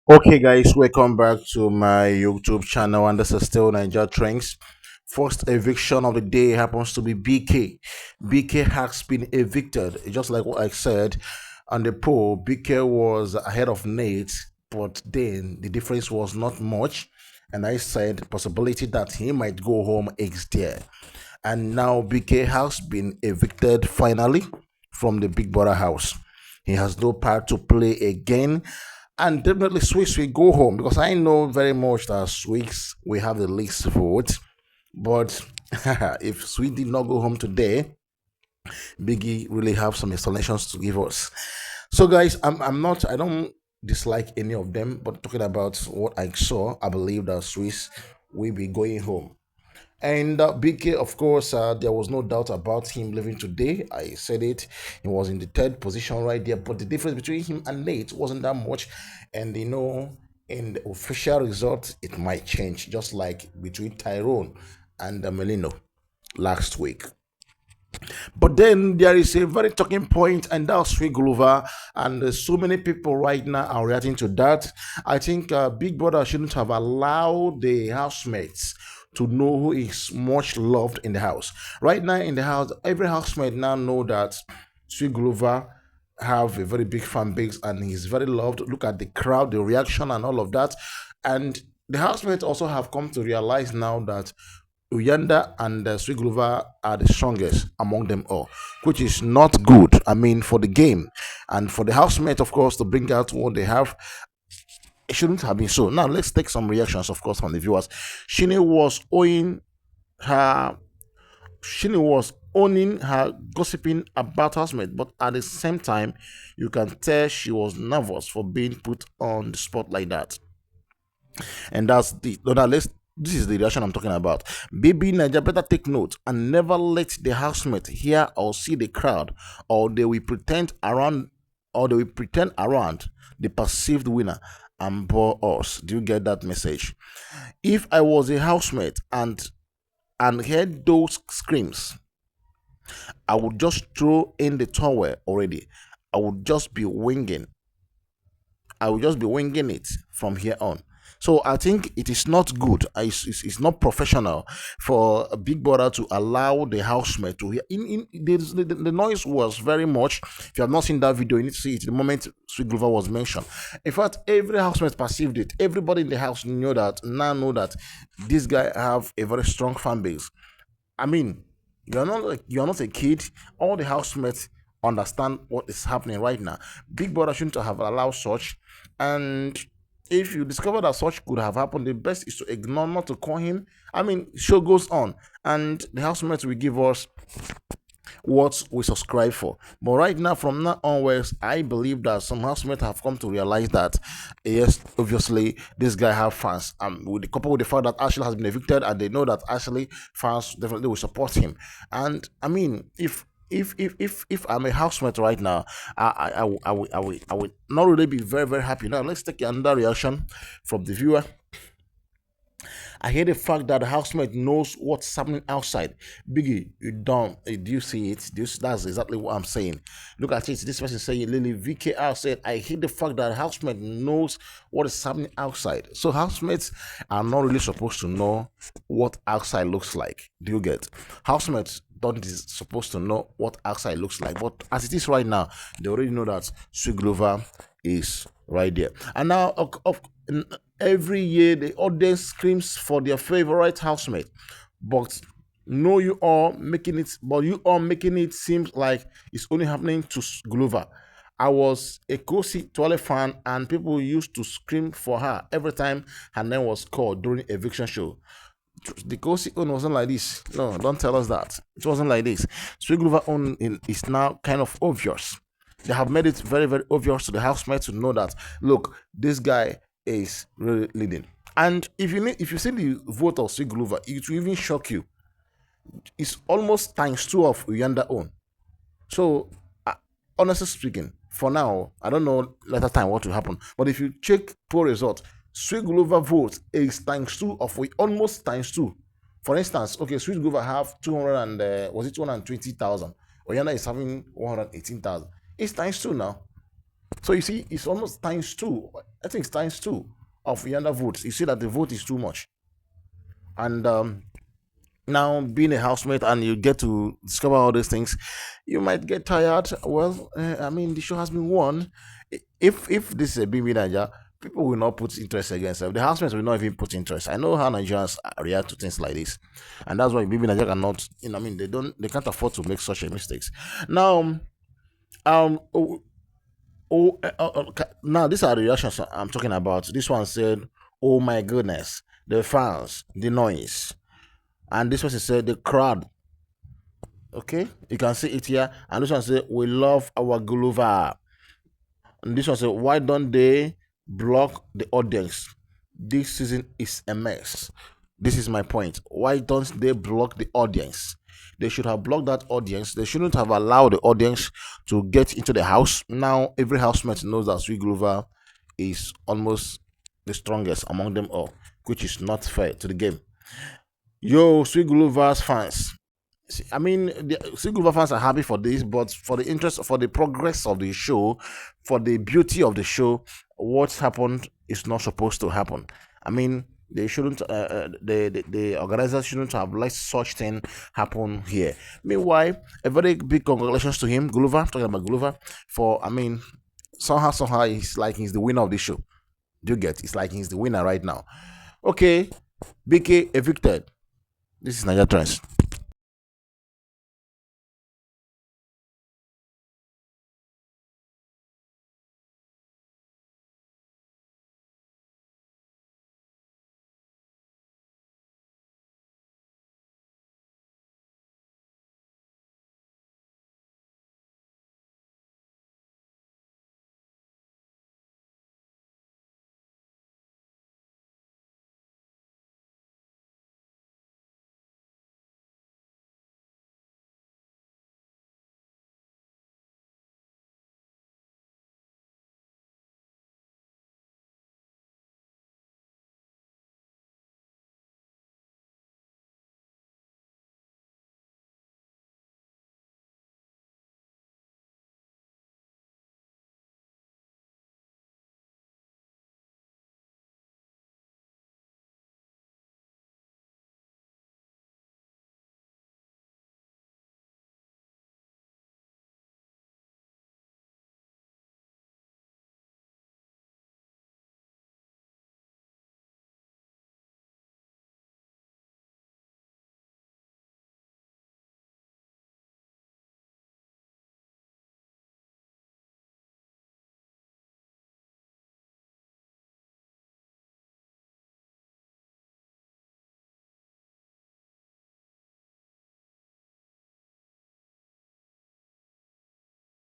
Okay, guys, welcome back to my YouTube channel, and this is still Niger Trends. First eviction of the day happens to be BK. BK has been evicted, just like what I said on the poll. BK was ahead of Nate, but then the difference was not much, and I said possibility that he might go home is there. And now BK has been evicted finally from the Big Brother house. He has no part to play again. And definitely Swiss will go home because I know very much that Swiss will have the least vote. But if Swiss did not go home today, Biggie really have some explanations to give us. So guys, I'm not I don't dislike any of them, but talking about what I saw, I believe that Swiss will be going home. And BK, of course, there was no doubt about him leaving today. I said it. He was in the third position right there. But the difference between him and Nate wasn't that much. And in the official result, it might change, just like between Tyrone and Melino last week. But then there is a very talking point, and that's Guluva. And so many people right now are reacting to that. I think Big Brother shouldn't have allowed the housemates to know who is much loved in the house. Right now in the house, every housemate now know that Sweet Guluva have a very big fan base and he's very loved. Look at the crowd, the reaction, and all of that. And the housemates also have come to realize now that Uyanda and Sweet Guluva are the strongest among them all, which is not good. I mean, for the game and for the housemate, of course, to bring out what they have, it shouldn't have been so. Now, let's take some reactions, of course, from the viewers. Shini was owing her Shini was owning her gossiping about housemate, but at the same time, you can tell she was nervous for being put on the spot like that. And that's the no, now let's this is the reaction I'm talking about. Baby Naja better take note and never let the housemate hear or see the crowd, or they will pretend around the perceived winner and bore us. Do you get that message? If I was a housemate and heard those screams, I would just throw in the towel already. I would just be winging. I will just be winging it from here on. So I think it is not good. It's not professional for a big brother to allow the housemate to hear. The noise was very much. If you have not seen that video, you need to see it. The moment Sweet Glover was mentioned, in fact, every housemate perceived it. Everybody in the house knew that. Now know that this guy have a very strong fan base. I mean, you're not a kid. All the housemates understand what is happening right now. Big brother shouldn't have allowed such. And if you discover that such could have happened, the best is to ignore, not to call him. I mean, show goes on, and the housemates will give us what we subscribe for. But right now, from now onwards, I believe that some housemates have come to realize that yes, obviously this guy have fans. With the couple with the fact that Ashley has been evicted, and they know that Ashley fans definitely will support him. And I mean, if I'm a housemate right now, I would not really be very very happy. Now let's take another reaction from the viewer. I hate the fact that the housemate knows what's happening outside. Biggie, you don't. Do you see it? That's exactly what I'm saying. Look at it. This person saying, Lily VKR said, I hate the fact that the housemate knows what is happening outside. So housemates are not really supposed to know what outside looks like. Do you get? Housemates don't is supposed to know what outside looks like. But as it is right now, they already know that Sweet Glover is right there. And now, every year, the audience screams for their favorite housemate, but no, you all making it seem like it's only happening to Guluva. I was a Kosi Toilet fan, and people used to scream for her every time her name was called during eviction show. The Kosi own wasn't like this. No, don't tell us that. It wasn't like this. Sweet Guluva own is now kind of obvious. They have made it very, very obvious to the housemates to know that look, this guy is really leading. And if you see the vote of Sweet Guluva, it will even shock you. It's almost times two of Uyanda own. So, honestly speaking, for now, I don't know later time what will happen. But if you check poll result, Sweet Glover vote is times two of almost times two. For instance, okay, Sweet Glover have 200 and was it 220,000? Oyana is having 118,000. It's times two now. So you see, it's almost times two. I think it's times two of Yanda votes. You see that the vote is too much. And now being a housemate and you get to discover all these things, you might get tired. Well, I mean, the show has been won. If this is a BB Niger, people will not put interest against them. The housemates will not even put interest. I know how Nigerians react to things like this, and that's why BB Niger cannot. I mean, they can't afford to make such a mistakes. Now, oh, now these are the reactions I'm talking about. This one said, "Oh my goodness, the fans, the noise," and this person said, "The crowd." Okay, you can see it here. And this one said, "We love our Guluva." And this one said, "Why don't they block the audience? This season is a mess." This is my point. Why don't they block the audience? They should have blocked that audience. They shouldn't have allowed the audience to get into the house. Now, every housemate knows that Sweet Glover is almost the strongest among them all, which is not fair to the game. Yo, Sweet Glover's fans, I mean, the single fans are happy for this, but for the interest, for the progress of the show, for the beauty of the show, what's happened is not supposed to happen. I mean, they shouldn't. The organizers shouldn't have let such thing happen here. Meanwhile, a very big congratulations to him, Guluva. Talking about Guluva, for I mean, somehow it's like he's the winner of this show. Do you get? It's like he's the winner right now. Okay, BK evicted. This is Niger Trends.